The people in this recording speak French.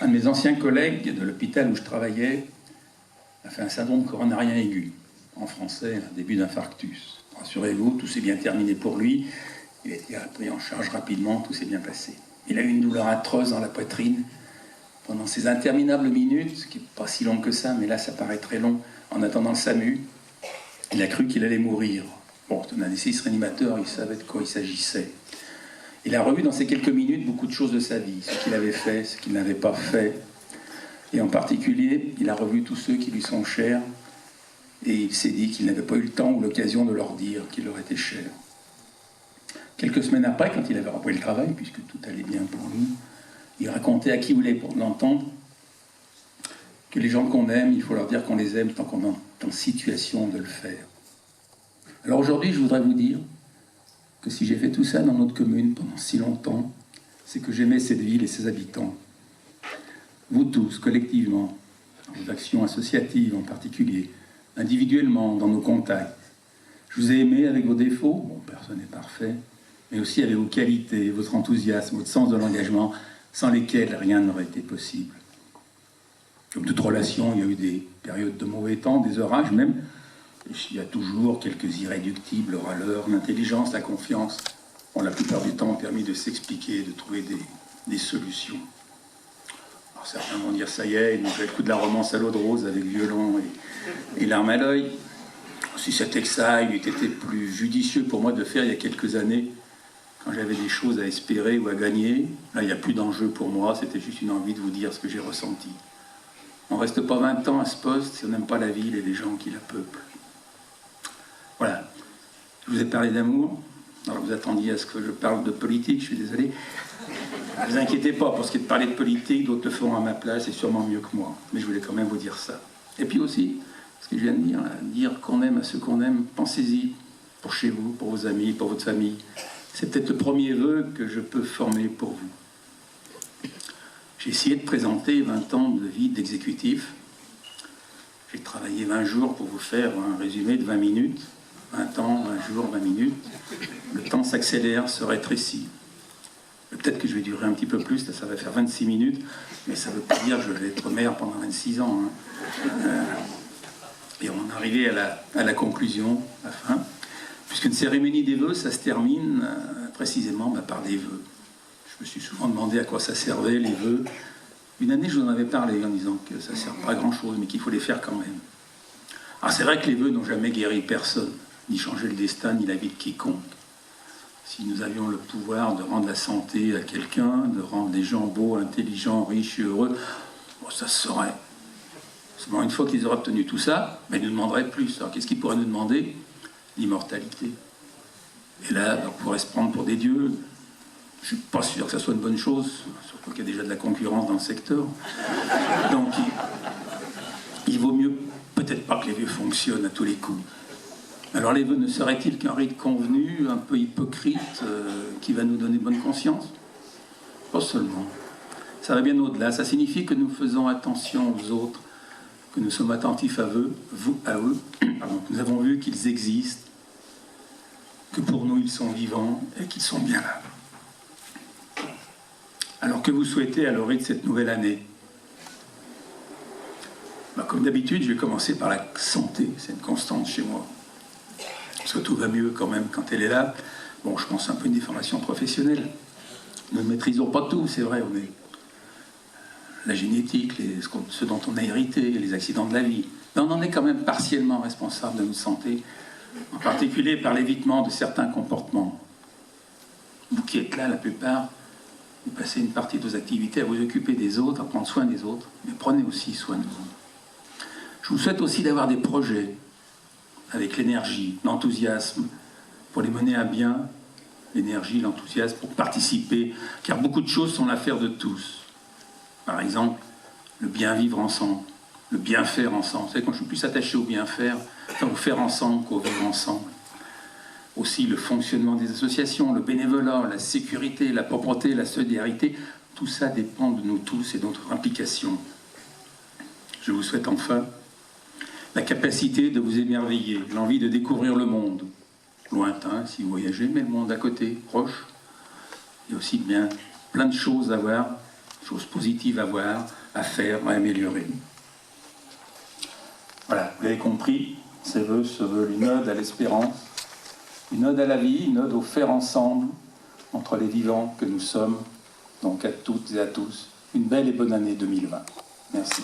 Un de mes anciens collègues de l'hôpital où je travaillais a fait un syndrome coronarien aigu, en français, un début d'infarctus. Rassurez-vous, tout s'est bien terminé pour lui. Il a été pris en charge rapidement, tout s'est bien passé. Il a eu une douleur atroce dans la poitrine pendant ces interminables minutes, ce qui n'est pas si long que ça, mais là ça paraît très long, en attendant le SAMU. Il a cru qu'il allait mourir. Bon, c'est un anesthésiste réanimateur, il savait de quoi il s'agissait. Il a revu dans ces quelques minutes beaucoup de choses de sa vie, ce qu'il avait fait, ce qu'il n'avait pas fait. Et en particulier, il a revu tous ceux qui lui sont chers, et il s'est dit qu'il n'avait pas eu le temps ou l'occasion de leur dire qu'il leur était cher. Quelques semaines après, quand il avait repris le travail, puisque tout allait bien pour lui, il racontait à qui voulait pour l'entendre que les gens qu'on aime, il faut leur dire qu'on les aime tant qu'on est en situation de le faire. Alors aujourd'hui, je voudrais vous dire que si j'ai fait tout ça dans notre commune pendant si longtemps, c'est que j'aimais cette ville et ses habitants. Vous tous, collectivement, dans vos actions associatives en particulier, individuellement, dans nos contacts. Je vous ai aimé avec vos défauts, bon, personne n'est parfait, mais aussi avec vos qualités, votre enthousiasme, votre sens de l'engagement, sans lesquels rien n'aurait été possible. Comme toute relation, il y a eu des périodes de mauvais temps, des orages même. Il y a toujours quelques irréductibles râleurs. L'intelligence, la confiance ont la plupart du temps permis de s'expliquer, de trouver des solutions. Alors certains vont dire ça y est, il nous fait le coup de la romance à l'eau de rose avec violon et larmes à l'œil. Si c'était que ça, il eût été plus judicieux pour moi de faire il y a quelques années, quand j'avais des choses à espérer ou à gagner. Là, il n'y a plus d'enjeu pour moi, c'était juste une envie de vous dire ce que j'ai ressenti. On ne reste pas 20 ans à ce poste si on n'aime pas la ville et les gens qui la peuplent. Voilà. Je vous ai parlé d'amour. Alors vous attendiez à ce que je parle de politique, je suis désolé. Ne vous inquiétez pas, pour ce qui est de parler de politique, d'autres le feront à ma place et sûrement mieux que moi. Mais je voulais quand même vous dire ça. Et puis aussi, ce que je viens de dire, là, dire qu'on aime à ceux qu'on aime, pensez-y, pour chez vous, pour vos amis, pour votre famille. C'est peut-être le premier vœu que je peux former pour vous. J'ai essayé de présenter 20 ans de vie d'exécutif. J'ai travaillé 20 jours pour vous faire un résumé de 20 minutes. 20 ans, 20 jours, 20 minutes. Le temps s'accélère, se rétrécit. Peut-être que je vais durer un petit peu plus, là, ça va faire 26 minutes, mais ça ne veut pas dire que je vais être maire pendant 26 ans. Et on est arrivé à la conclusion, à la fin, puisqu'une cérémonie des vœux, ça se termine précisément par des vœux. Je me suis souvent demandé à quoi ça servait, les vœux. Une année, je vous en avais parlé en disant que ça ne sert pas à grand-chose, mais qu'il faut les faire quand même. Alors c'est vrai que les vœux n'ont jamais guéri personne, ni changé le destin, ni la vie de quiconque. Si nous avions le pouvoir de rendre la santé à quelqu'un, de rendre les gens beaux, intelligents, riches et heureux, bon, ça se saurait. Seulement une fois qu'ils auraient obtenu tout ça, ben, ils nous demanderaient plus. Alors qu'est-ce qu'ils pourraient nous demander? L'immortalité. Et là, on pourrait se prendre pour des dieux. Je ne suis pas sûr que ça soit une bonne chose, surtout qu'il y a déjà de la concurrence dans le secteur. Donc il vaut mieux peut-être pas que les vœux fonctionnent à tous les coups. Alors les vœux ne seraient-ils qu'un rite convenu, un peu hypocrite, qui va nous donner bonne conscience? Pas seulement. Ça va bien au-delà. Ça signifie que nous faisons attention aux autres, que nous sommes attentifs à eux, pardon, que nous avons vu qu'ils existent, que pour nous ils sont vivants et qu'ils sont bien là. Alors que vous souhaitez à l'orée de cette nouvelle année? Comme d'habitude, je vais commencer par la santé. C'est une constante chez moi. Parce que tout va mieux quand même quand elle est là. Bon, je pense un peu à une déformation professionnelle. Nous ne maîtrisons pas tout, c'est vrai. On est la génétique, ce dont on a hérité, les accidents de la vie. Mais on en est quand même partiellement responsable de notre santé, en particulier par l'évitement de certains comportements. Vous qui êtes là, la plupart, vous passez une partie de vos activités à vous occuper des autres, à prendre soin des autres, mais prenez aussi soin de vous. Je vous souhaite aussi d'avoir des projets avec l'énergie, l'enthousiasme, pour les mener à bien, l'énergie, l'enthousiasme, pour participer, car beaucoup de choses sont l'affaire de tous. Par exemple, le bien vivre ensemble, le bien faire ensemble. Vous savez, quand je suis plus attaché au bien faire, au faire ensemble qu'au vivre ensemble. Aussi le fonctionnement des associations, le bénévolat, la sécurité, la propreté, la solidarité, tout ça dépend de nous tous et de notre implication. Je vous souhaite enfin la capacité de vous émerveiller, l'envie de découvrir le monde, lointain si vous voyagez, mais le monde à côté, proche. Il y a aussi bien plein de choses à voir, choses positives à voir, à faire, à améliorer. Voilà, vous l'avez compris, ces vœux se veulent une ode à l'espérance, une ode à la vie, une ode au faire ensemble entre les vivants que nous sommes. Donc à toutes et à tous, une belle et bonne année 2020. Merci.